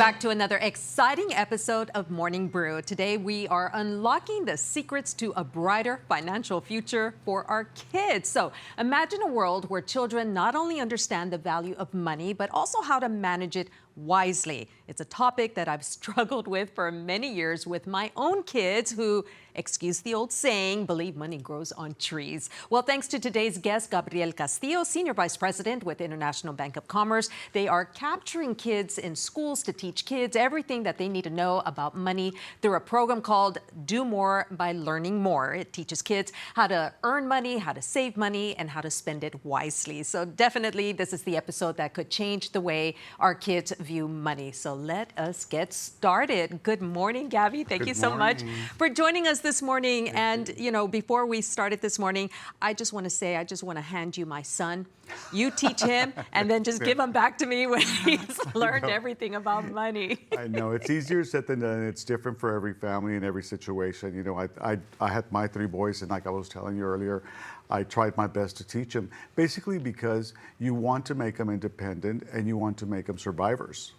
back to another exciting episode of Morning Brew. Today we are unlocking the secrets to a brighter financial future for our kids. So imagine a world where children not only understand the value of money, but also how to manage it wisely. It's a topic that I've struggled with for many years with my own kids who, excuse the old saying, believe money grows on trees. Well, thanks to today's guest, Gabriel Castillo, Senior Vice President with International Bank of Commerce, they are capturing kids in schools to teach kids everything that they need to know about money through a program called Do More by Learning More. It teaches kids how to earn money, how to save money, and how to spend it wisely. So definitely this is the episode that could change the way our kids view money. So let us get started. Good morning, Gabby. Thank you so much for joining us this morning. And, you know, before we started this morning, I just want to say, I just want to hand you my son. You teach him and then just give him back to me when he's learned everything about money. I know. It's easier said than done. It's different for every family and every situation. You know, I had my three boys, and like I was telling you earlier, I tried my best to teach them, basically because you want to make them independent and you want to make them survivors.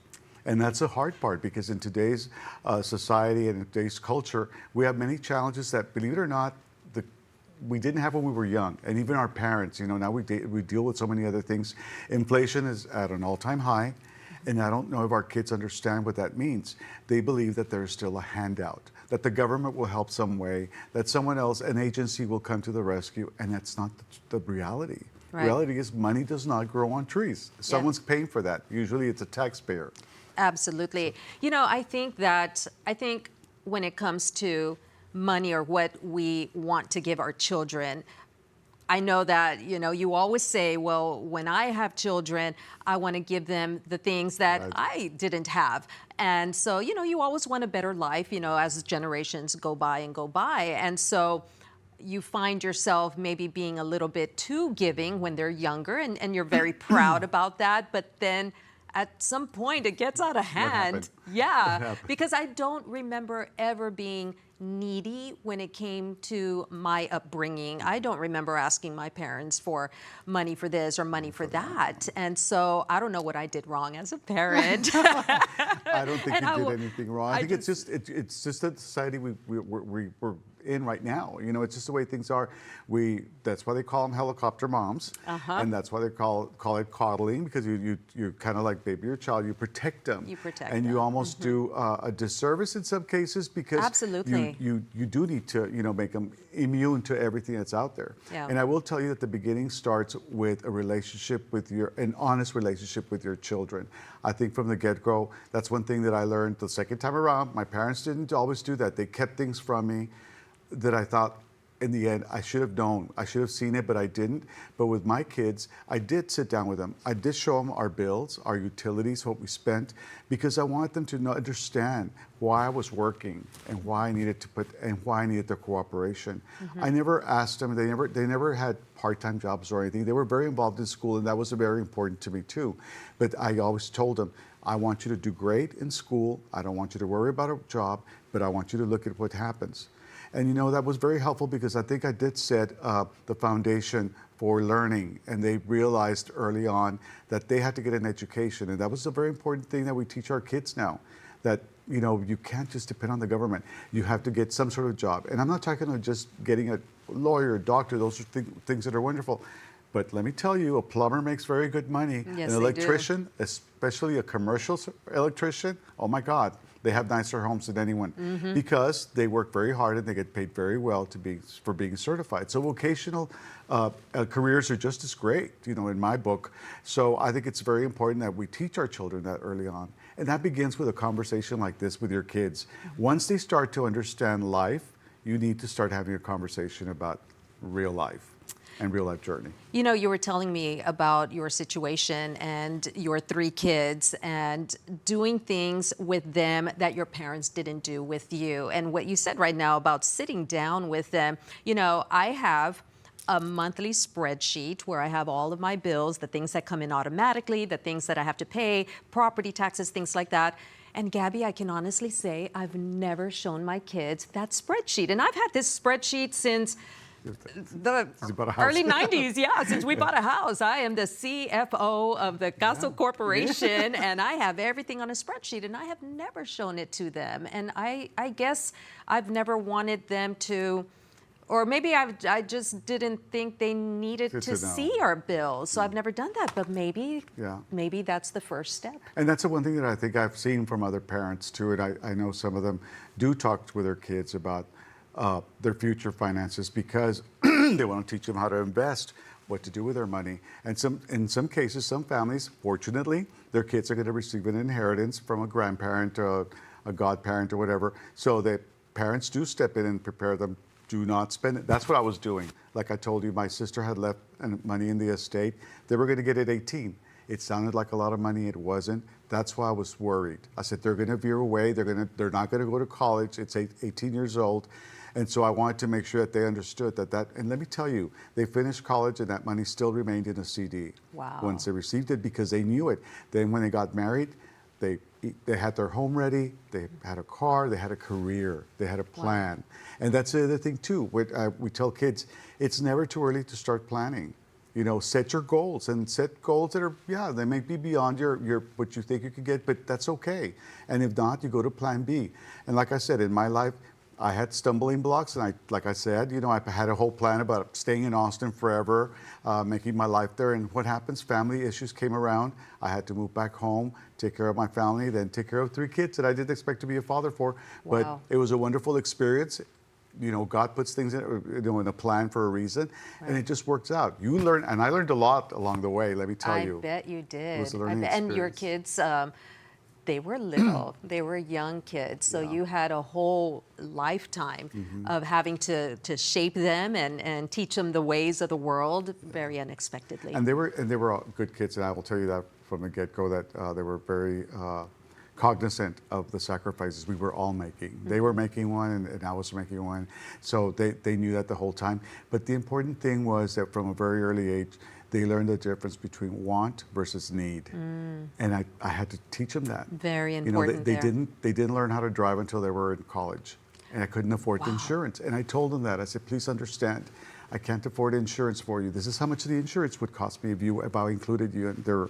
And that's the hard part, because in today's society and in today's culture, we have many challenges that, believe it or not, we didn't have when we were young. And even our parents, you know, now we deal with so many other things. Inflation is at an all-time high. And I don't know if our kids understand what that means. They believe that there's still a handout, that the government will help some way, that someone else, an agency will come to the rescue, and that's not the reality. Right. Reality is money does not grow on trees. Someone's paying for that. Usually it's a taxpayer. Absolutely. You know, I think when it comes to money or what we want to give our children, I know that, you know, you always say, well, when I have children, I want to give them the things that I didn't have. And so, you know, you always want a better life, you know, as generations go by and go by. And so you find yourself maybe being a little bit too giving when they're younger, and you're very proud about that. But then at some point it gets out of hand. Yeah, because I don't remember ever being needy when it came to my upbringing. I don't remember asking my parents for money for this or money for that. And so I don't know what I did wrong as a parent. I don't think you did anything wrong. I think it's just the society we're in right now. You know, it's just the way things are. That's why they call them helicopter moms, and that's why they call it coddling, because you're kind of like baby your child. You protect them. You protect them. And you almost do a disservice in some cases, because you do need to, you know, make them immune to everything that's out there. Yeah. And I will tell you that the beginning starts with a relationship with an honest relationship with your children. I think from the get-go, that's one thing that I learned the second time around. My parents didn't always do that. They kept things from me that I thought, in the end, I should have known. I should have seen it, but I didn't. But with my kids, I did sit down with them. I did show them our bills, our utilities, what we spent, because I wanted them to understand why I was working and why I needed their cooperation. I never asked them. They never had part-time jobs or anything. They were very involved in school, and that was very important to me too. But I always told them, I want you to do great in school. I don't want you to worry about a job, but I want you to look at what happens. And, you know, that was very helpful, because I think I did set the foundation for learning. And they realized early on that they had to get an education. And that was a very important thing that we teach our kids now, that, you know, you can't just depend on the government. You have to get some sort of job. And I'm not talking about just getting a lawyer, a doctor. Those are things that are wonderful. But let me tell you, a plumber makes very good money. Yes, an electrician, especially a commercial electrician, oh my God. They have nicer homes than anyone, because they work very hard and they get paid very well for being certified. So vocational careers are just as great, you know, in my book. So I think it's very important that we teach our children that early on. And that begins with a conversation like this with your kids. Once they start to understand life, you need to start having a conversation about real life and real life journey. You know, you were telling me about your situation and your three kids and doing things with them that your parents didn't do with you. And what you said right now about sitting down with them, you know, I have a monthly spreadsheet where I have all of my bills, the things that come in automatically, the things that I have to pay, property taxes, things like that. And Gabby, I can honestly say I've never shown my kids that spreadsheet. And I've had this spreadsheet since The Since you bought a house. early 90s, yeah, since we bought a house. I am the CFO of the Castle Corporation, and I have everything on a spreadsheet, and I have never shown it to them. And I guess I've never wanted them to, or maybe I just didn't think they needed to see our bills, so I've never done that. But maybe that's the first step. And that's the one thing that I think I've seen from other parents too, and I know some of them do talk with their kids about their future finances because they want to teach them how to invest, what to do with their money. And in some cases, some families, fortunately, their kids are going to receive an inheritance from a grandparent or a godparent or whatever. So the parents do step in and prepare them. Do not spend it. That's what I was doing. Like I told you, my sister had left money in the estate. They were going to get it 18. It sounded like a lot of money. It wasn't. That's why I was worried. I said, they're going to veer away. They're not going to go to college. It's 18 years old. And so I wanted to make sure that they understood that, and let me tell you, they finished college and that money still remained in a CD. Wow. Once they received it because they knew it. Then when they got married, they had their home ready, they had a car, they had a career, they had a plan. Wow. And that's the other thing too. We tell kids, it's never too early to start planning. You know, set your goals and set goals that are, they may be beyond your what you think you could get, but that's okay. And if not, you go to plan B. And like I said, in my life, I had stumbling blocks, and like I said, you know, I had a whole plan about staying in Austin forever, making my life there. And what happens? Family issues came around. I had to move back home, take care of my family, then take care of 3 kids that I didn't expect to be a father for. Wow. But it was a wonderful experience. You know, God puts things in a plan for a reason, and it just works out. You learn, and I learned a lot along the way. Let me tell you. I bet you did. It was a learning experience. And your kids. They were little, they were young kids, so you had a whole lifetime of having to shape them and teach them the ways of the world very unexpectedly. And they were all good kids, and I will tell you that from the get-go that they were very cognizant of the sacrifices we were all making. They were making one, and I was making one, so they knew that the whole time. But the important thing was that from a very early age, they learned the difference between want versus need, and I had to teach them that. Very important. You know, they didn't learn how to drive until they were in college, and I couldn't afford the insurance. And I told them that. I said, please understand, I can't afford insurance for you. This is how much the insurance would cost me if I included you. And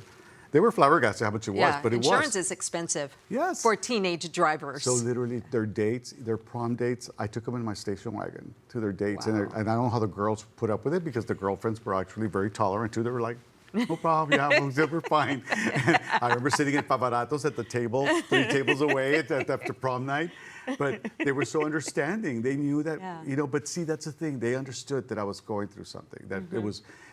they were flabbergasted how much it was, but it was. Insurance is expensive for teenage drivers. So literally their dates, their prom dates, I took them in my station wagon to their dates. And I don't know how the girls put up with it because the girlfriends were actually very tolerant too. They were like, no problem, we're fine. I remember sitting at Pavaratos at the table, 3 tables away after prom night. But they were so understanding. They knew that, you know, but see, that's the thing. They understood that I was going through something, that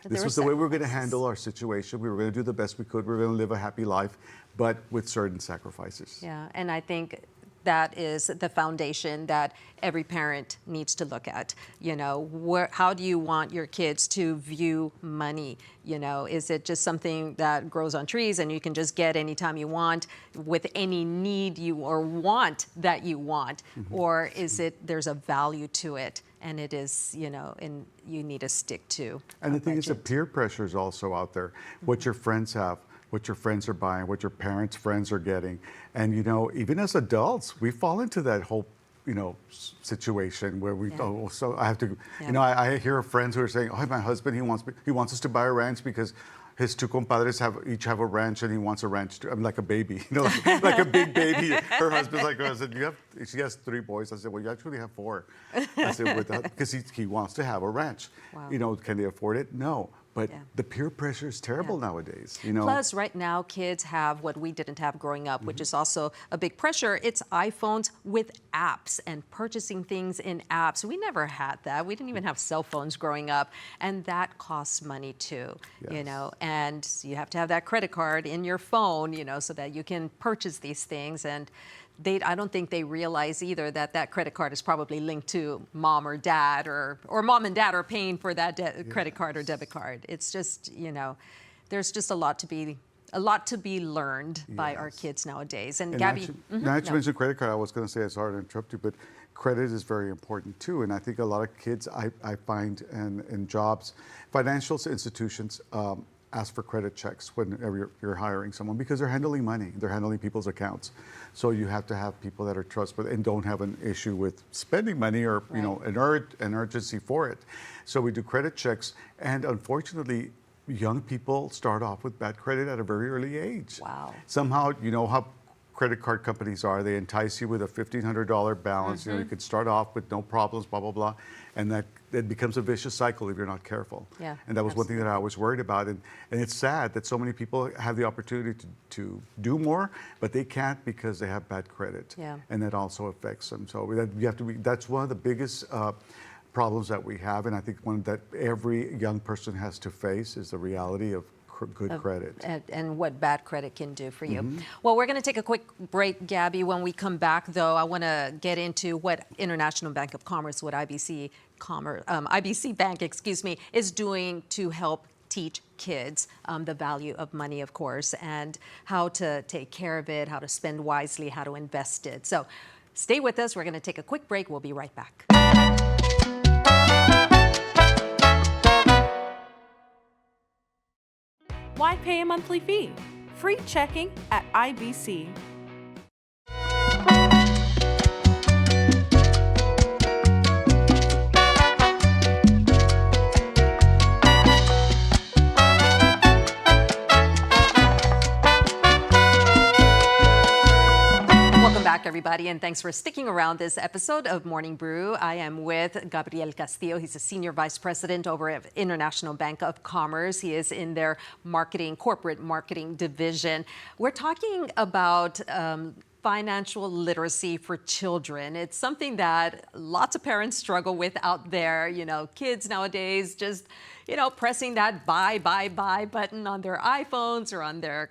this was the way we were going to handle our situation. We were going to do the best we could. We were going to live a happy life, but with certain sacrifices. Yeah, and I think that is the foundation that every parent needs to look at. You know, how do you want your kids to view money? You know, is it just something that grows on trees and you can just get anytime you want with any need you or want that you want? Or is it there's a value to it and it is, you know, and you need to stick to. And the thing is, the peer pressure is also out there. What your friends have, what your friends are buying, what your parents' friends are getting. And, you know, even as adults, we fall into that whole, you know, situation where we, so I have to, you know, I hear of friends who are saying, oh, my husband, he wants us to buy a ranch because his 2 compadres each have a ranch and he wants a ranch too. I'm like a baby, you know, like a big baby. Her husband's like, I said, she has 3 boys. I said, well, you actually have 4. I said, because he wants to have a ranch. Wow. You know, can they afford it? No. But the peer pressure is terrible nowadays, you know. Plus, right now, kids have what we didn't have growing up, which is also a big pressure. It's iPhones with apps and purchasing things in apps. We never had that. We didn't even have cell phones growing up, and that costs money too, you know. And you have to have that credit card in your phone, you know, so that you can purchase these things. And I don't think they realize either that credit card is probably linked to mom or dad, or mom and dad are paying for that credit card or debit card. It's just, you know, there's just a lot to be learned by our kids nowadays. And Gabby, now that you mentioned credit card, I was going to say, I'm sorry to interrupt you, but credit is very important too. And I think a lot of kids I find in jobs, financial institutions ask for credit checks whenever you're hiring someone, because they're handling money, they're handling people's accounts. So you have to have people that are trustworthy and don't have an issue with spending money or an urgency for it. So we do credit checks, and unfortunately, young people start off with bad credit at a very early age. Wow. Somehow, you know how credit card companies are. They entice you with a $1,500 balance. You know, you could start off with no problems, blah, blah, blah. And that it becomes a vicious cycle if you're not careful. Yeah, and that was one thing that I was worried about. And it's sad that so many people have the opportunity to do more, but they can't because they have bad credit. Yeah. And that also affects them. So you have to be, that's one of the biggest problems that we have. And I think one that every young person has to face is the reality of good credit. And what bad credit can do for you. Well, we're going to take a quick break, Gabby. When we come back, though, I want to get into what International Bank of Commerce, what IBC Bank, is doing to help teach kids the value of money, of course, and how to take care of it, how to spend wisely, how to invest it. So stay with us. We're going to take a quick break. We'll be right back. Why pay a monthly fee? Free checking at IBC. Back, everybody, and thanks for sticking around this episode of Morning Brew. I am with Gabriel Castillo. He's a Senior Vice President over at International Bank of Commerce. He is in their corporate marketing division. We're talking about financial literacy for children. It's something that lots of parents struggle with out there. You know, kids nowadays just, pressing that buy button on their iPhones or on their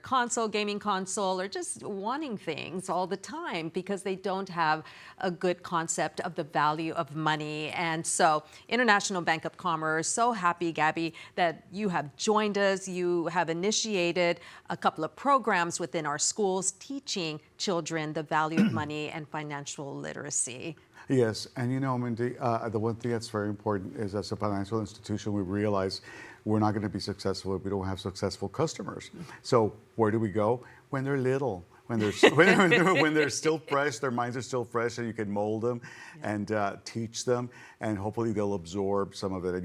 gaming console, or just wanting things all the time because they don't have a good concept of the value of money. And so International Bank of Commerce, so happy, Gabby, that you have joined us. You have initiated a couple of programs within our schools teaching children the value of money and financial literacy. Yes, and Mindy, the one thing that's very important is, as a financial institution, we realize we're not going to be successful if we don't have successful customers. So where do we go? When they're little, when they're still fresh, their minds are still fresh, and you can mold them and teach them, and hopefully they'll absorb some of it. And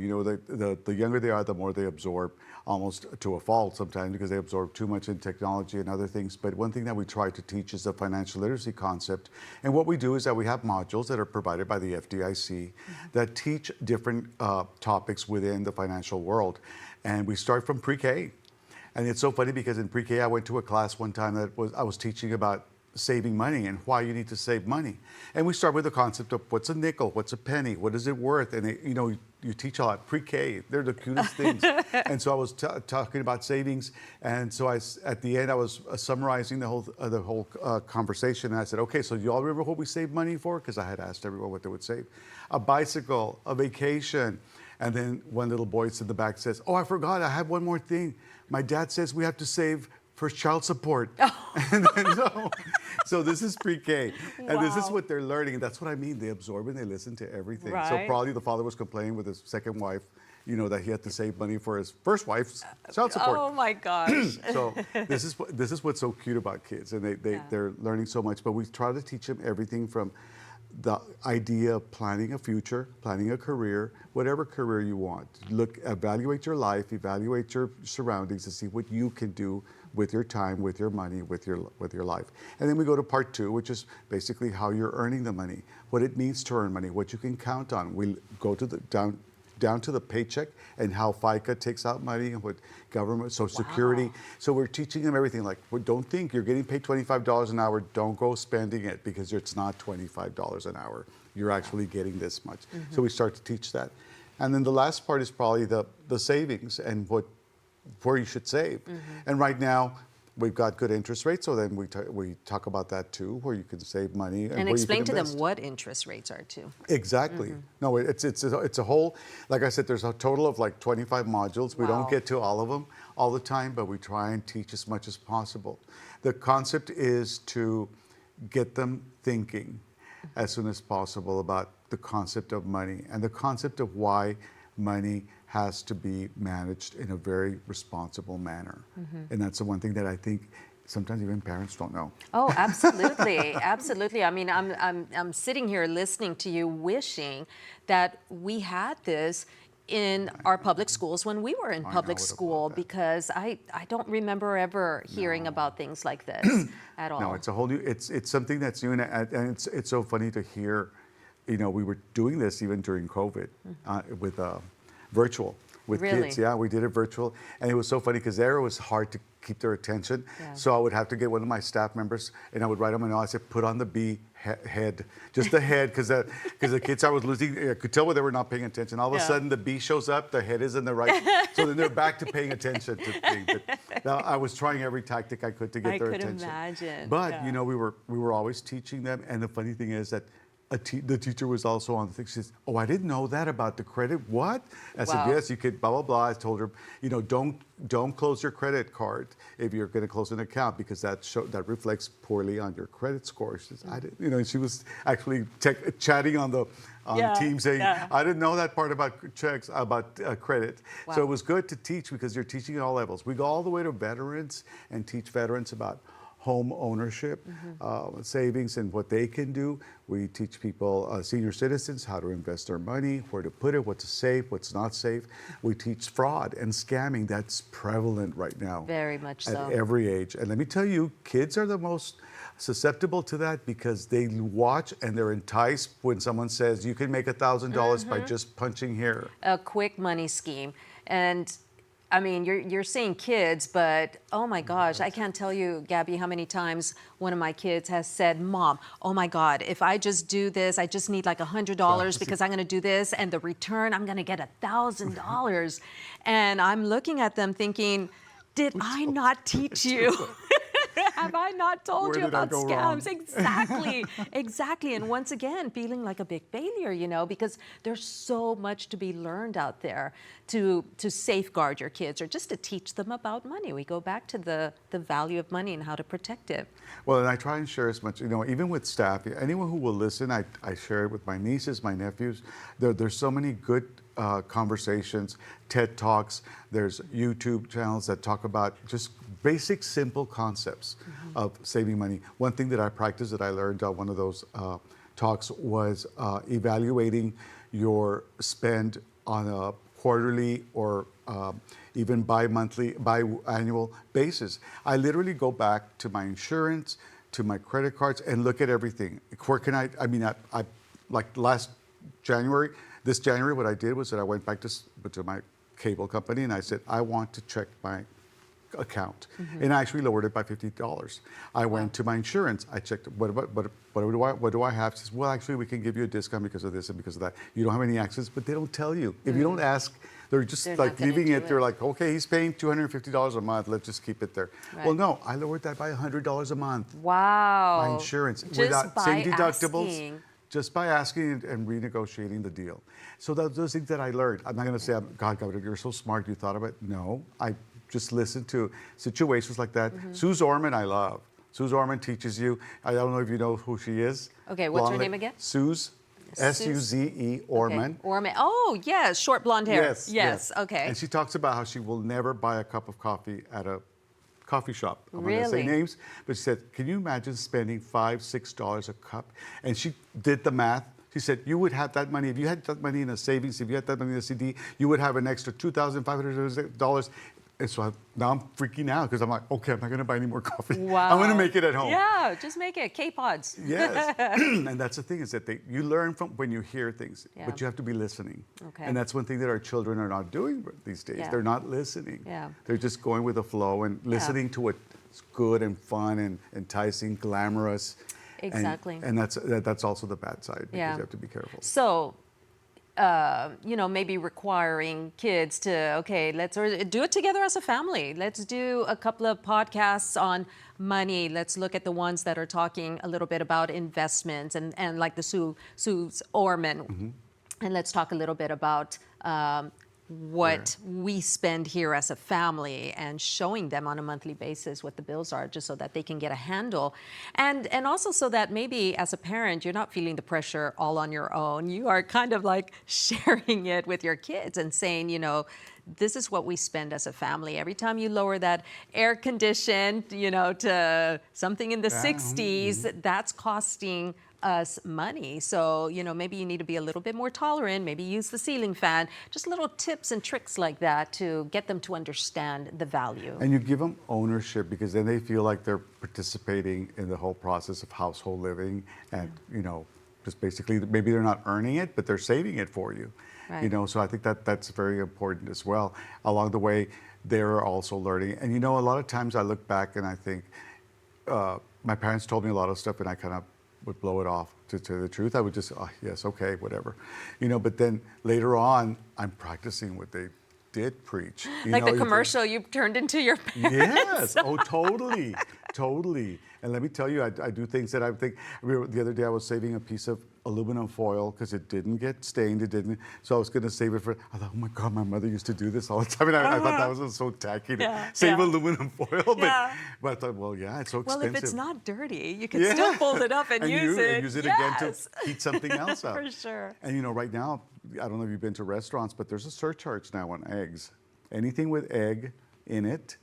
the younger they are, the more they absorb, almost to a fault sometimes, because they absorb too much in technology and other things. But one thing that we try to teach is the financial literacy concept. And what we do is that we have modules that are provided by the FDIC that teach different topics within the financial world. And we start from pre-K. And it's so funny because in pre-K, I went to a class one time that I was teaching about saving money and why you need to save money. And we start with the concept of what's a nickel, what's a penny, what is it worth? And you teach a lot. Pre-K, they're the cutest things. And so I was talking about savings. And so at the end, I was summarizing the whole conversation. And I said, okay, so do you all remember what we saved money for? Because I had asked everyone what they would save. A bicycle, a vacation. And then one little boy in the back says, oh, I forgot, I have one more thing. My dad says we have to save for child support. And then, so this is pre-K. And this is what they're learning. And that's what I mean. They absorb and they listen to everything. Right. So probably the father was complaining with his second wife, that he had to save money for his first wife's child support. Oh my gosh. So this is what's so cute about kids. And they're learning so much. But we try to teach them everything from the idea of planning a future, planning a career, whatever career you want. Evaluate your life, evaluate your surroundings to see what you can do with your time, with your money, with your life. And then we go to part 2, which is basically how you're earning the money, what it means to earn money, what you can count on. We go to the down to the paycheck and how FICA takes out money and what government, Social Security. So we're teaching them everything. Like, don't think you're getting paid $25 an hour. Don't go spending it because it's not $25 an hour. You're actually getting this much. So we start to teach that. And then the last part is probably the savings and where you should save. And right now, we've got good interest rates, so then we talk about that too, where you can save money and explain to them what interest rates are too. Exactly. No, it's a whole. Like I said, there's a total of like 25 modules. We don't get to all of them all the time, but we try and teach as much as possible. The concept is to get them thinking as soon as possible about the concept of money and the concept of why money has to be managed in a very responsible manner. And that's the one thing that I think sometimes even parents don't know. Oh, absolutely, absolutely. I mean, I'm sitting here listening to you, wishing that we had this in our public schools when we were in public school, because I don't remember ever hearing about things like this at all. No, it's a whole new. It's something that's new, and it's so funny to hear. You know, we were doing this even during COVID with virtual with kids. Yeah, we did it virtual, and it was so funny because there it was hard to keep their attention. Yeah. So I would have to get one of my staff members, and I would write them a note. I said, put on the B head, just the head, because the kids I was losing, I could tell when they were not paying attention. All of a sudden, the B shows up, the head is in the right, so then they're back to paying attention to things. But now I was trying every tactic I could to get their attention. I could imagine. But you know, we were always teaching them, and the funny thing is that the teacher was also on the thing. She says, "Oh, I didn't know that about the credit. What?" I said, "Yes, you could." Blah blah blah. I told her, you know, don't close your credit card if you're going to close an account, because that reflects poorly on your credit score. She says, "I didn't," you know. And she was actually chatting on Teams saying, "I didn't know that part about checks about credit." Wow. So it was good to teach because you're teaching at all levels. We go all the way to veterans and teach veterans about home ownership, savings, and what they can do. We teach people, senior citizens, how to invest their money, where to put it, what's safe, what's not safe. We teach fraud and scamming. That's prevalent right now. Very much so. At every age. And let me tell you, kids are the most susceptible to that because they watch and they're enticed when someone says you can make $1,000 by just punching here. A quick money scheme. And I mean, you're seeing kids, but oh my gosh, I can't tell you, Gabby, how many times one of my kids has said, "Mom, oh my God, if I just do this, I just need like $100 because I'm going to do this, and the return, I'm going to get $1,000." And I'm looking at them thinking, did I not teach you? Have I not told you about scams? Exactly, exactly. And once again, feeling like a big failure, you know, because there's so much to be learned out there to safeguard your kids or just to teach them about money. We go back to the value of money and how to protect it. Well, and I try and share as much, you know, even with staff, anyone who will listen, I share it with my nieces, my nephews. There's so many good conversations, TED Talks, there's YouTube channels that talk about just basic, simple concepts of saving money. One thing that I practiced that I learned on one of those talks was evaluating your spend on a quarterly or even biannual basis. I literally go back to my insurance, to my credit cards, and look at everything. Where can I like last January, this January, what I did was that I went back to my cable company and I said, I want to check my account, and I actually lowered it by $50. I went to my insurance. I checked what do I have? She says, well, actually, we can give you a discount because of this and because of that. You don't have any access, but they don't tell you. If you don't ask, they're just like leaving it. They're like, okay, he's paying $250 a month. Let's just keep it there. Right. Well, no, I lowered that by $100 a month. Wow. My insurance Just without same deductibles. Asking. Just by asking and renegotiating the deal. So those things that I learned. I'm not going to say, God, Gabriel, you're so smart. You thought of it. No, I just listen to situations like that. Suze Orman, I love. Suze Orman teaches you. I don't know if you know who she is. Okay, what's her name again? Suze, S-U-Z-E, Orman. Okay. Orman. Oh, yes, short blonde hair. Yes. Okay. And she talks about how she will never buy a cup of coffee at a coffee shop. I'm not going to say names, but she said, can you imagine spending $5, $6 a cup? And she did the math. She said, you would have that money, if you had that money in a savings, if you had that money in a CD, you would have an extra $2,500. And so now I'm freaking out because I'm like, okay, I'm not going to buy any more coffee. Wow. I'm going to make it at home. Yeah, just make it K-Pods. Yes. And that's the thing is that you learn from when you hear things, but you have to be listening. Okay. And that's one thing that our children are not doing these days. They're not listening. Yeah. They're just going with the flow and listening to what's good and fun and enticing, glamorous. Exactly. And that's also the bad side because you have to be careful. So, you know, maybe requiring kids to, okay, let's do it together as a family. Let's do a couple of podcasts on money. Let's look at the ones that are talking a little bit about investments and like the Suze Orman. And let's talk a little bit about what we spend here as a family and showing them on a monthly basis what the bills are, just so that they can get a handle. And also so that maybe as a parent, you're not feeling the pressure all on your own. You are kind of like sharing it with your kids and saying, you know, this is what we spend as a family. Every time you lower that air condition, you know, to something in the 60s, that's costing us money. So, you know, maybe you need to be a little bit more tolerant, maybe use the ceiling fan, just little tips and tricks like that to get them to understand the value. And you give them ownership, because then they feel like they're participating in the whole process of household living, and, you know, just basically maybe they're not earning it, but they're saving it for you. Right. You know, so I think that that's very important as well. Along the way, they're also learning. And, you know, a lot of times I look back and I think my parents told me a lot of stuff and I kind of would blow it off. To tell the truth, I would just, oh, yes, okay, whatever. You know, but then later on, I'm practicing what they did preach. Like the commercial you turned into your parents. Yes, oh, totally, totally. And let me tell you, I do things that I think. The other day I was saving a piece of aluminum foil because it didn't get stained. It didn't. So I was going to save it for. I thought, oh my God, my mother used to do this all the time. And I thought that was so tacky to save aluminum foil. But I thought, well, yeah, it's so expensive. Well, if it's not dirty, you can still fold it up and use it. And use it again to heat something else up. For sure. And you know, right now, I don't know if you've been to restaurants, but there's a surcharge now on eggs. Anything with egg in it,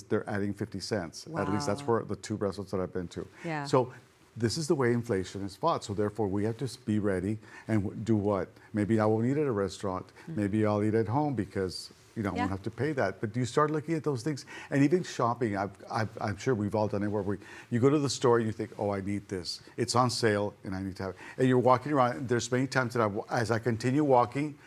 they're adding 50 cents. Wow. At least that's for the 2 restaurants that I've been to. Yeah. So this is the way inflation is fought. So therefore, we have to be ready and do what? Maybe I won't eat at a restaurant. Maybe I'll eat at home because, you know, I won't have to pay that. But you start looking at those things, and even shopping. I'm sure we've all done it, where you go to the store and you think, oh, I need this. It's on sale, and I need to have it. And you're walking around. And there's many times that as I continue walking,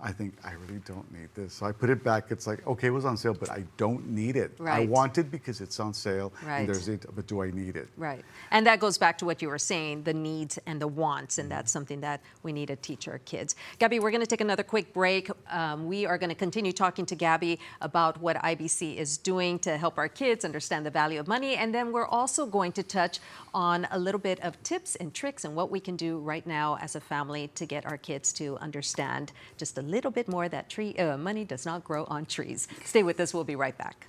I think, I really don't need this. So I put it back. It's like, okay, it was on sale, but I don't need it. Right. I want it because it's on sale, Right. and there's it, but do I need it? Right. And that goes back to what you were saying, the needs and the wants, and that's something that we need to teach our kids. Gabby, we're going to take another quick break. We are going to continue talking to Gabby about what IBC is doing to help our kids understand the value of money, and then we're also going to touch on a little bit of tips and tricks and what we can do right now as a family to get our kids to understand just a little bit more that money does not grow on trees. Stay with us. We'll be right back.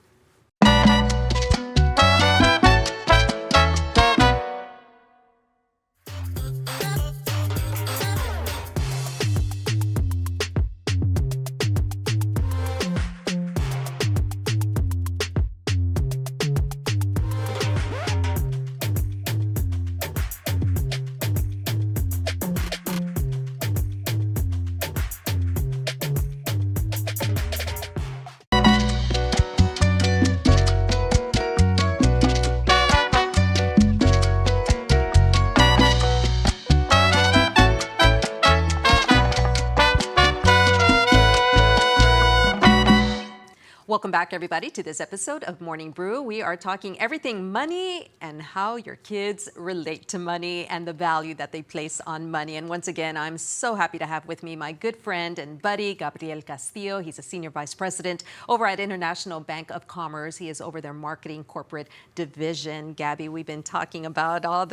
Welcome back, everybody, to this episode of Morning Brew. We are talking everything money and how your kids relate to money and the value that they place on money. And once again, I'm so happy to have with me my good friend and buddy, Gabriel Castillo. He's a senior vice president over at International Bank of Commerce. He is over their marketing corporate division. Gabby, we've been talking about all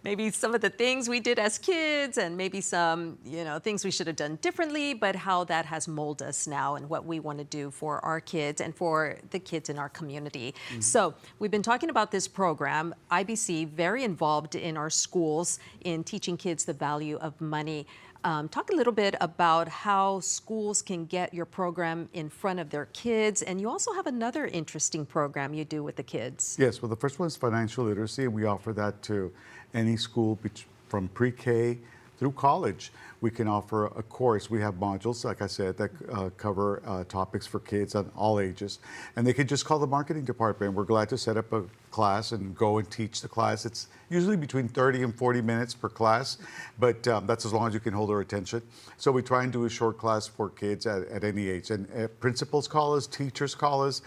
maybe some of the things we did as kids and maybe some, things we should have done differently, but how that has molded us now and what we want to do for our kids and for the kids in our community. So we've been talking about this program, IBC, very involved in our schools in teaching kids the value of money. Talk a little bit about how schools can get your program in front of their kids. And you also have another interesting program you do with the kids. Yes, well, the first one is financial literacy, and we offer that to any school from pre-K through college. We can offer a course. We have modules, like I said, that cover topics for kids on all ages. And they can just call the marketing department. We're glad to set up a class and go and teach the class. It's usually between 30 and 40 minutes per class, but that's as long as you can hold their attention. So we try and do a short class for kids at any age. And principals call us, teachers call us,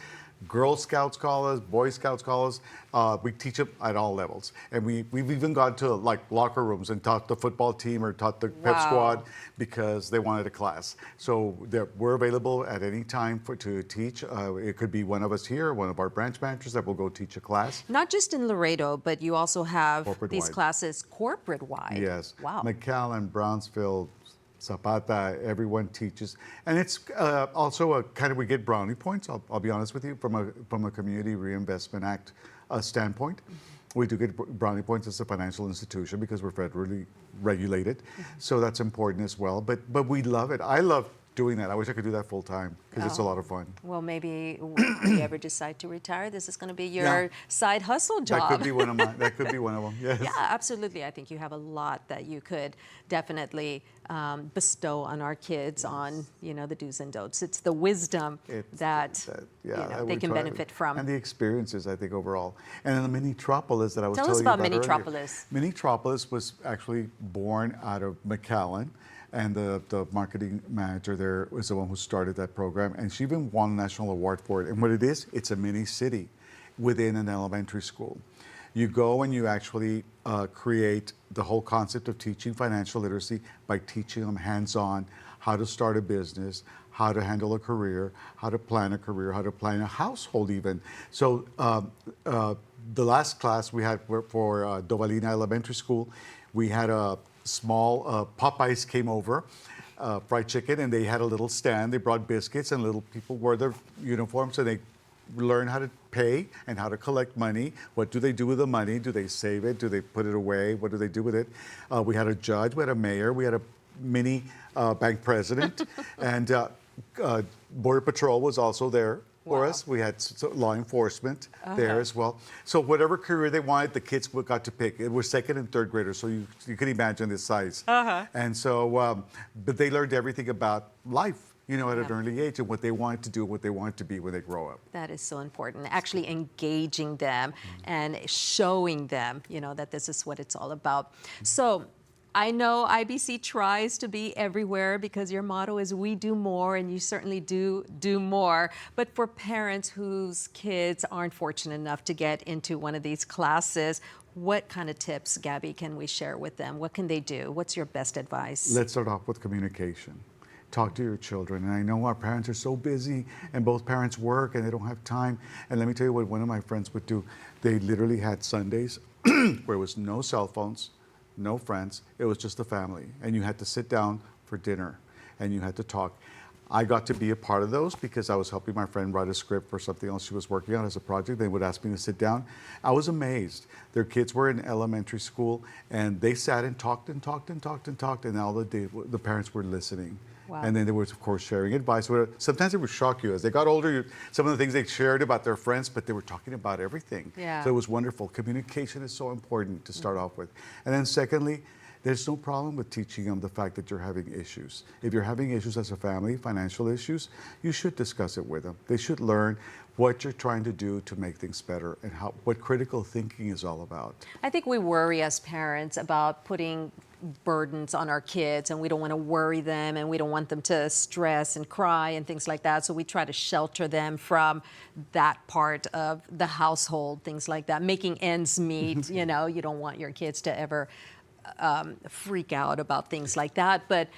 Girl Scouts call us, Boy Scouts call us. We teach them at all levels. And we've even gone to like locker rooms and taught the football team or taught the pep squad because they wanted a class. So we're available at any time to teach. It could be one of us here, one of our branch managers that will go teach a class. Not just in Laredo, but you also have Corporate-wide. these classes corporate-wide. Yes. Wow. McAllen, Brownsville, Zapata, everyone teaches. And it's also a kind of, we get brownie points, I'll be honest with you, from a Community Reinvestment Act standpoint. We do get brownie points as a financial institution because we're federally regulated. So that's important as well. But we love it. I love doing that. I wish I could do that full time because it's a lot of fun. Well, maybe if you ever decide to retire, this is going to be your side hustle job. That could be one of mine. That could be one of them. Yes. Yeah, absolutely. I think you have a lot that you could definitely bestow on our kids on, the do's and don'ts. It's the wisdom that they can benefit from. And the experiences, I think, overall. And then the Minitropolis that I was telling you about earlier. Tell us about Minitropolis. Minitropolis was actually born out of McAllen. And the marketing manager there was the one who started that program. And she even won a national award for it. And what it is, it's a mini city within an elementary school. You go and you actually create the whole concept of teaching financial literacy by teaching them hands-on how to start a business, how to handle a career, how to plan a career, how to plan a household even. So the last class we had for Dovalina Elementary School, we had a small Popeyes came over, fried chicken, and they had a little stand. They brought biscuits, and little people wore their uniforms, and they learn how to pay and how to collect money. What do they do with the money? Do they save it? Do they put it away? What do they do with it? We had a judge, we had a mayor, we had a mini bank president, and Border Patrol was also there for us. We had law enforcement there as well. So whatever career they wanted, the kids got to pick. It was second and third graders, so you can imagine the size. And so, but they learned everything about life, at an early age, and what they wanted to do, what they wanted to be when they grow up. That is so important. Actually engaging them and showing them, that this is what it's all about. So I know IBC tries to be everywhere because your motto is we do more, and you certainly do more. But for parents whose kids aren't fortunate enough to get into one of these classes, what kind of tips, Gabby, can we share with them? What can they do? What's your best advice? Let's start off with communication. Talk to your children. And I know our parents are so busy, and both parents work and they don't have time. And let me tell you what one of my friends would do. They literally had Sundays where it was no cell phones, no friends, it was just the family. And you had to sit down for dinner and you had to talk. I got to be a part of those because I was helping my friend write a script for something else she was working on as a project. They would ask me to sit down. I was amazed. Their kids were in elementary school and they sat and talked and talked and talked and talked, and all the parents were listening. Wow. And then they were, of course, sharing advice. Sometimes it would shock you. As they got older, some of the things they shared about their friends, but they were talking about everything. Yeah. So it was wonderful. Communication is so important to start off with. And then secondly, there's no problem with teaching them the fact that you're having issues. If you're having issues as a family, financial issues, you should discuss it with them. They should learn what you're trying to do to make things better and what critical thinking is all about. I think we worry as parents about putting burdens on our kids, and we don't want to worry them, and we don't want them to stress and cry and things like that. So we try to shelter them from that part of the household, things like that, making ends meet. You don't want your kids to ever freak out about things like that. But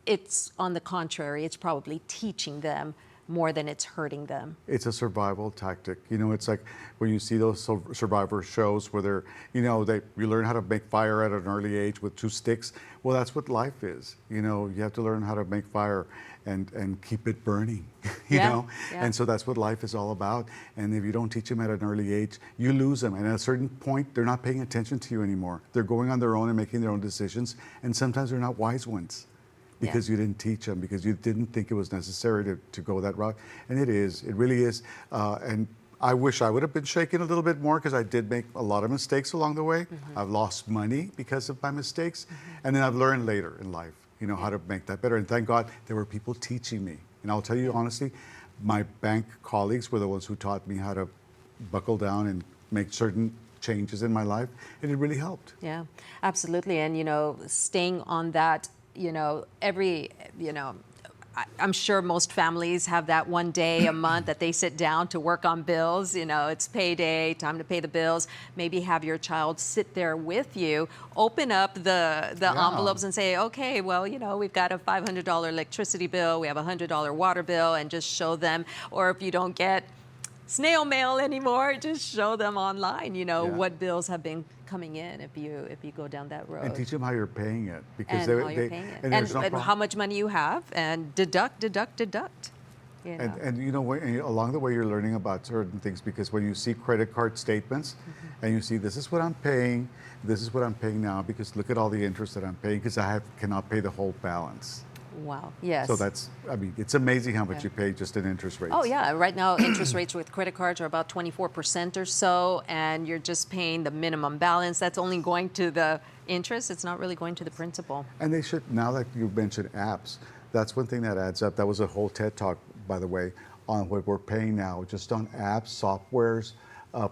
it's on the contrary, it's probably teaching them more than it's hurting them. It's a survival tactic. It's like when you see those survivor shows where they're, you learn how to make fire at an early age with 2 sticks. Well, that's what life is. You have to learn how to make fire and keep it burning, you know? Yeah. And so that's what life is all about. And if you don't teach them at an early age, you lose them. And at a certain point, they're not paying attention to you anymore. They're going on their own and making their own decisions. And sometimes they're not wise ones, because you didn't teach them, because you didn't think it was necessary to go that route. And it is, it really is. And I wish I would have been shaken a little bit more, because I did make a lot of mistakes along the way. I've lost money because of my mistakes. And then I've learned later in life, how to make that better. And thank God there were people teaching me. And I'll tell you honestly, my bank colleagues were the ones who taught me how to buckle down and make certain changes in my life. And it really helped. Yeah, absolutely. And, staying on that, I'm sure most families have that one day a month that they sit down to work on bills. It's payday, time to pay the bills. Maybe have your child sit there with you, open up the envelopes and say, okay, well, we've got a $500 electricity bill, we have a $100 water bill, and just show them. Or if you don't get snail mail anymore. Just show them online, Yeah. what bills have been coming in if you go down that road. And teach them how you're paying it. Because And how you're paying it. and there's no And problem. how much money you have, and deduct. You know. And you know what, and along the way you're learning about certain things, because when you see credit card statements and you see this is what I'm paying, this is what I'm paying now, because look at all the interest that I'm paying, because cannot pay the whole balance. Wow. Yes. So it's amazing how much you pay just in interest rates. Oh yeah, right now interest rates with credit cards are about 24% or so, and you're just paying the minimum balance. That's only going to the interest. It's not really going to the principal. And they should, now that you mentioned apps, that's one thing that adds up. That was a whole TED Talk, by the way, on what we're paying now, just on apps, softwares,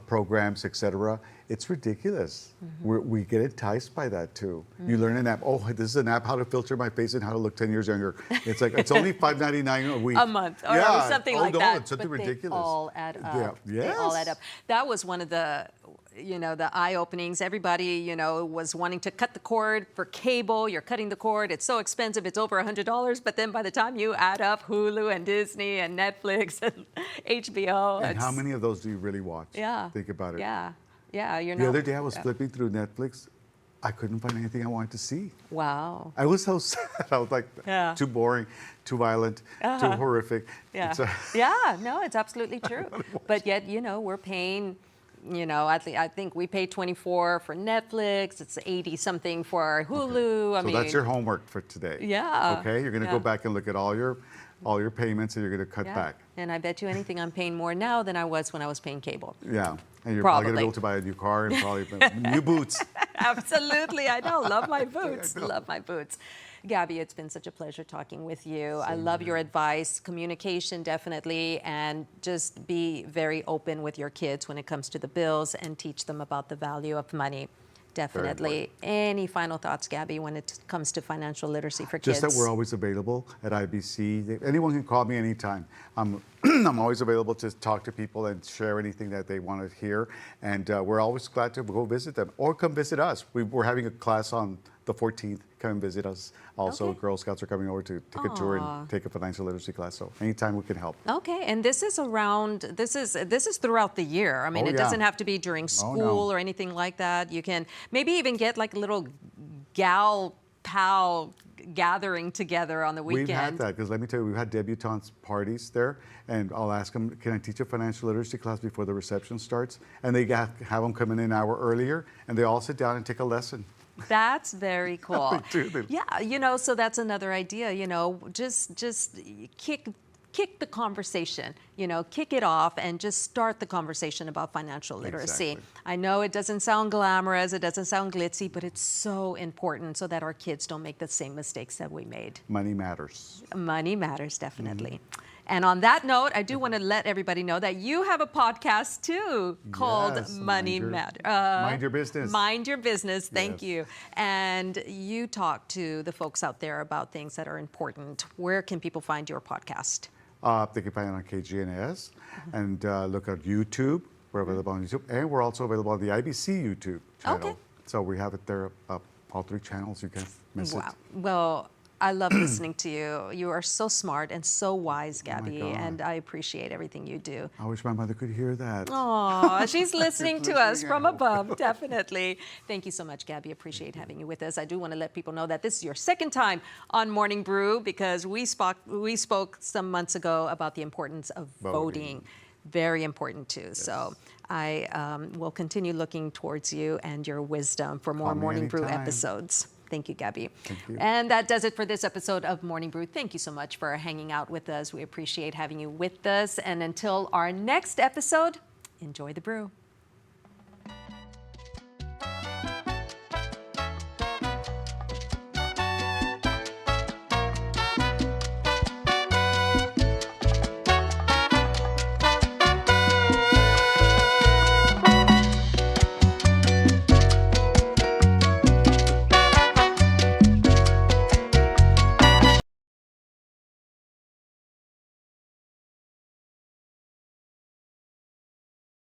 programs, etc. It's ridiculous. We get enticed by that too. You learn an app. Oh, this is an app how to filter my face and how to look 10 years younger. It's like it's only $5.99 a week, A month or something like no, that. It's something but ridiculous. They all add up. Yeah. They all add Yes. up. That was one of the the eye openings. Everybody, was wanting to cut the cord for cable. You're cutting the cord. It's so expensive. It's over $100. But then by the time you add up Hulu and Disney and Netflix and HBO, And how many of those do you really watch? Yeah. Think about it. Yeah. Yeah. You're The not. other day I was flipping through Netflix. I couldn't find anything I wanted to see. Wow. I was so sad. I was like, Yeah. too boring, too violent, too horrific. Yeah. It's a- Yeah, no, it's absolutely true. But yet, we're paying, I think we pay 24 for Netflix. It's 80 something for our Hulu. I So mean, that's your homework for today. Yeah. Okay, you're going to Yeah. go back and look at all your payments, and you're going to cut yeah. back. And I bet you anything I'm paying more now than I was when I was paying cable. Yeah, and you're probably going to Probably. be able to buy a new car and probably new boots. Absolutely, I know. Love my boots. Love my boots. Gabby, it's been such a pleasure talking with you. I love your advice, communication definitely, and just be very open with your kids when it comes to the bills and teach them about the value of money. Definitely. Any final thoughts, Gabby, when it comes to financial literacy for kids? Just that we're always available at IBC. Anyone can call me anytime. I'm always available to talk to people and share anything that they want to hear. And we're always glad to go visit them or come visit us. We're having a class on the 14th. Come and visit us. Also, Okay. Girl Scouts are coming over to take a tour and take a financial literacy class. So anytime we can help. Okay, and this is throughout the year. I mean, Oh, it yeah. doesn't have to be during school or anything like that. You can maybe even get like a little gal pal gathering together on the weekend. We've had that, because let me tell you, we've had debutantes parties there, and I'll ask them, can I teach a financial literacy class before the reception starts? And they have them come in an hour earlier, and they all sit down and take a lesson. That's very cool. They do. Yeah, so that's another idea, just kick the conversation, kick it off and just start the conversation about financial literacy. Exactly. I know it doesn't sound glamorous, it doesn't sound glitzy, but it's so important so that our kids don't make the same mistakes that we made. Money matters. Money matters, definitely. And on that note, I do want to let everybody know that you have a podcast too called Yes, Money Mind Your- Matter. Mind Your Business. Mind Your Business. Thank Yes. you. And you talk to the folks out there about things that are important. Where can people find your podcast? They can find it on KGNS and look at YouTube. We're available on YouTube, and we're also available on the IBC YouTube channel. Okay. So we have it there, all 3 channels. You can't miss it. Wow. Well, I love listening to you. You are so smart and so wise, Gabby, God. and I appreciate everything you do. I wish my mother could hear that. Aw, she's listening to us Listening, from I hope. above, definitely. Thank you so much, Gabby. Appreciate having you with us. I do want to let people know that this is your second time on Morning Brew, because we spoke some months ago about the importance of voting. Very important too. So I will continue looking towards you and your wisdom for more Call me Morning Brew anytime. episodes. Thank you, Gabby. Thank you. And that does it for this episode of Morning Brew. Thank you so much for hanging out with us. We appreciate having you with us. And until our next episode, enjoy the brew.